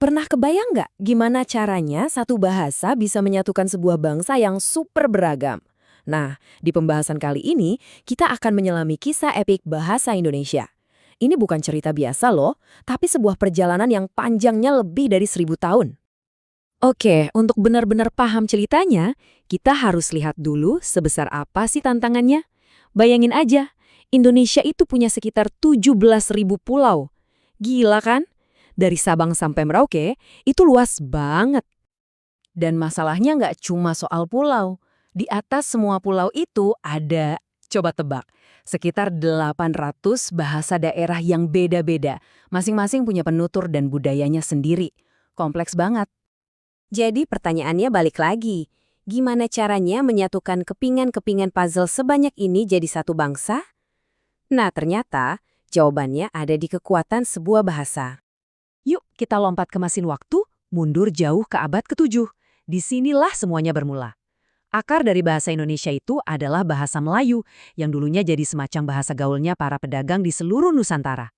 Pernah kebayang nggak gimana caranya satu bahasa bisa menyatukan sebuah bangsa yang super beragam? Nah, di pembahasan kali ini, kita akan menyelami kisah epik bahasa Indonesia. Ini bukan cerita biasa loh, tapi sebuah perjalanan yang panjangnya lebih dari 1000 tahun. Oke, untuk benar-benar paham ceritanya, kita harus lihat dulu sebesar apa sih tantangannya. Bayangin aja, Indonesia itu punya sekitar 17.000 pulau. Gila kan? Dari Sabang sampai Merauke, itu luas banget. Dan masalahnya nggak cuma soal pulau. Di atas semua pulau itu ada, coba tebak, sekitar 800 bahasa daerah yang beda-beda. Masing-masing punya penutur dan budayanya sendiri. Kompleks banget. Jadi pertanyaannya balik lagi. Gimana caranya menyatukan kepingan-kepingan puzzle sebanyak ini jadi satu bangsa? Nah, ternyata jawabannya ada di kekuatan sebuah bahasa. Yuk, kita lompat ke mesin waktu, mundur jauh ke abad ke-7. Disinilah semuanya bermula. Akar dari bahasa Indonesia itu adalah bahasa Melayu, yang dulunya jadi semacam bahasa gaulnya para pedagang di seluruh Nusantara.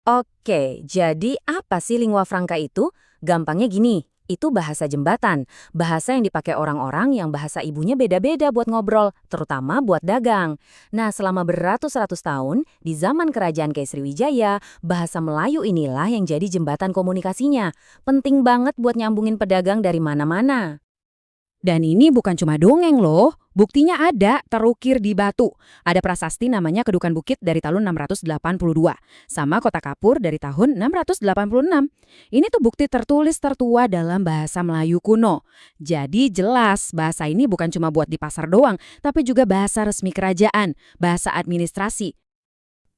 Oke, jadi apa sih lingua franca itu? Gampangnya gini, itu bahasa jembatan. Bahasa yang dipakai orang-orang yang bahasa ibunya beda-beda buat ngobrol, terutama buat dagang. Nah, selama beratus-ratus tahun, di zaman kerajaan Kaisri Wijaya, bahasa Melayu inilah yang jadi jembatan komunikasinya. Penting banget buat nyambungin pedagang dari mana-mana. Dan ini bukan cuma dongeng loh, buktinya ada terukir di batu. Ada prasasti namanya Kedukan Bukit dari tahun 682, sama Kota Kapur dari tahun 686. Ini tuh bukti tertulis tertua dalam bahasa Melayu kuno. Jadi jelas bahasa ini bukan cuma buat di pasar doang, tapi juga bahasa resmi kerajaan, bahasa administrasi.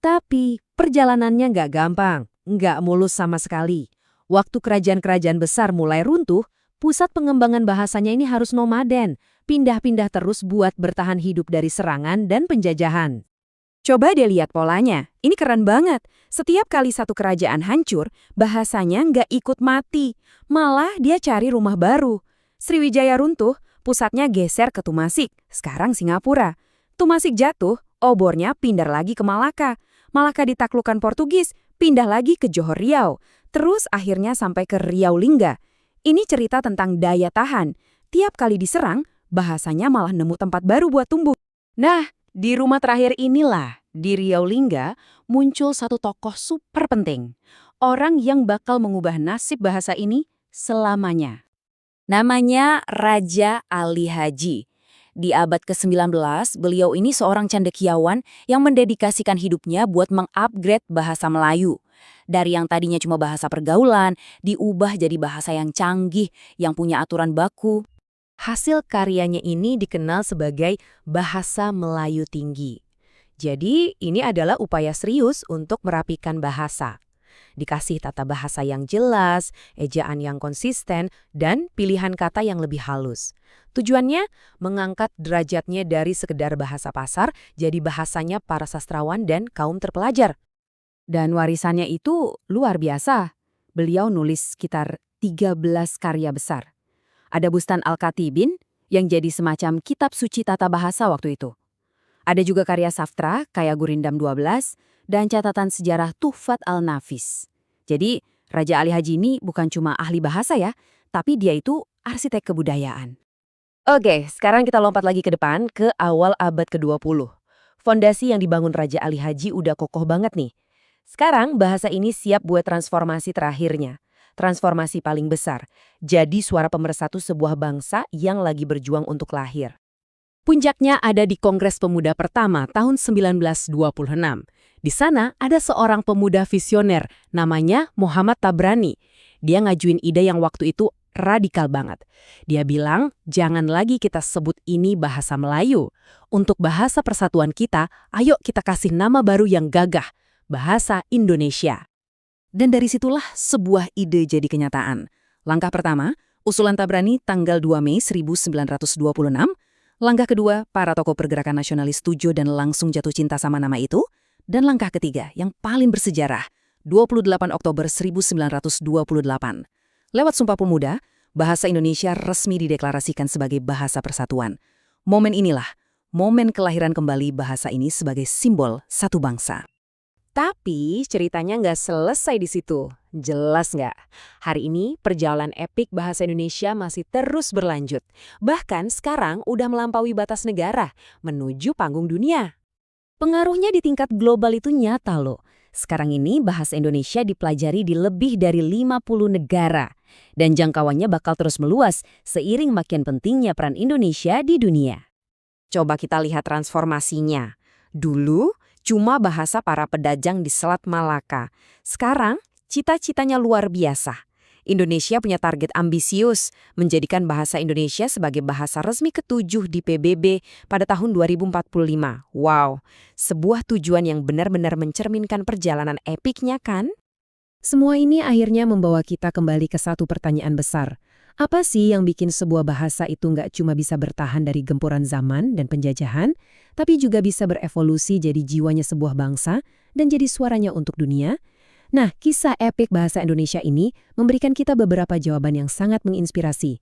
Tapi perjalanannya nggak gampang, nggak mulus sama sekali. Waktu kerajaan-kerajaan besar mulai runtuh, pusat pengembangan bahasanya ini harus nomaden, pindah-pindah terus buat bertahan hidup dari serangan dan penjajahan. Coba deh lihat polanya, ini keren banget. Setiap kali satu kerajaan hancur, bahasanya nggak ikut mati, malah dia cari rumah baru. Sriwijaya runtuh, pusatnya geser ke Tumasik, sekarang Singapura. Tumasik jatuh, obornya pindah lagi ke Malaka. Malaka ditaklukkan Portugis, pindah lagi ke Johor Riau. Terus akhirnya sampai ke Riau Lingga. Ini cerita tentang daya tahan. Tiap kali diserang, bahasanya malah nemu tempat baru buat tumbuh. Nah, di rumah terakhir inilah, di Riau Lingga, muncul satu tokoh super penting. Orang yang bakal mengubah nasib bahasa ini selamanya. Namanya Raja Ali Haji. Di abad ke-19, beliau ini seorang cendekiawan yang mendedikasikan hidupnya buat mengupgrade bahasa Melayu. Dari yang tadinya cuma bahasa pergaulan, diubah jadi bahasa yang canggih, yang punya aturan baku. Hasil karyanya ini dikenal sebagai bahasa Melayu tinggi. Jadi, ini adalah upaya serius untuk merapikan bahasa. Dikasih tata bahasa yang jelas, ejaan yang konsisten, dan pilihan kata yang lebih halus. Tujuannya mengangkat derajatnya dari sekedar bahasa pasar jadi bahasanya para sastrawan dan kaum terpelajar. Dan warisannya itu luar biasa. Beliau nulis sekitar 13 karya besar. Ada Bustan Al-Katibin yang jadi semacam kitab suci tata bahasa waktu itu. Ada juga karya sastra kayak Gurindam 12 dan catatan sejarah Tuhfat Al-Nafis. Jadi Raja Ali Haji ini bukan cuma ahli bahasa ya, tapi dia itu arsitek kebudayaan. Oke, sekarang kita lompat lagi ke depan ke awal abad ke-20. Fondasi yang dibangun Raja Ali Haji udah kokoh banget nih. Sekarang bahasa ini siap buat transformasi terakhirnya. Transformasi paling besar. Jadi suara pemersatu sebuah bangsa yang lagi berjuang untuk lahir. Puncaknya ada di Kongres Pemuda pertama tahun 1926. Di sana ada seorang pemuda visioner namanya Muhammad Tabrani. Dia ngajuin ide yang waktu itu radikal banget. Dia bilang, jangan lagi kita sebut ini bahasa Melayu. Untuk bahasa persatuan kita, ayo kita kasih nama baru yang gagah. Bahasa Indonesia. Dan dari situlah sebuah ide jadi kenyataan. Langkah pertama, usulan Tabrani tanggal 2 Mei 1926. Langkah kedua, para tokoh pergerakan nasionalis setuju dan langsung jatuh cinta sama nama itu. Dan langkah ketiga, yang paling bersejarah, 28 Oktober 1928. Lewat Sumpah Pemuda, bahasa Indonesia resmi dideklarasikan sebagai bahasa persatuan. Momen inilah, momen kelahiran kembali bahasa ini sebagai simbol satu bangsa. Tapi ceritanya nggak selesai di situ. Jelas nggak? Hari ini perjalanan epik bahasa Indonesia masih terus berlanjut. Bahkan sekarang udah melampaui batas negara, menuju panggung dunia. Pengaruhnya di tingkat global itu nyata loh. Sekarang ini bahasa Indonesia dipelajari di lebih dari 50 negara. Dan jangkauannya bakal terus meluas seiring makin pentingnya peran Indonesia di dunia. Coba kita lihat transformasinya. Dulu, cuma bahasa para pedajang di Selat Malaka. Sekarang, cita-citanya luar biasa. Indonesia punya target ambisius, menjadikan bahasa Indonesia sebagai bahasa resmi ke-7 di PBB pada tahun 2045. Wow, sebuah tujuan yang benar-benar mencerminkan perjalanan epiknya kan? Semua ini akhirnya membawa kita kembali ke satu pertanyaan besar. Apa sih yang bikin sebuah bahasa itu nggak cuma bisa bertahan dari gempuran zaman dan penjajahan, tapi juga bisa berevolusi jadi jiwanya sebuah bangsa dan jadi suaranya untuk dunia? Nah, kisah epik bahasa Indonesia ini memberikan kita beberapa jawaban yang sangat menginspirasi.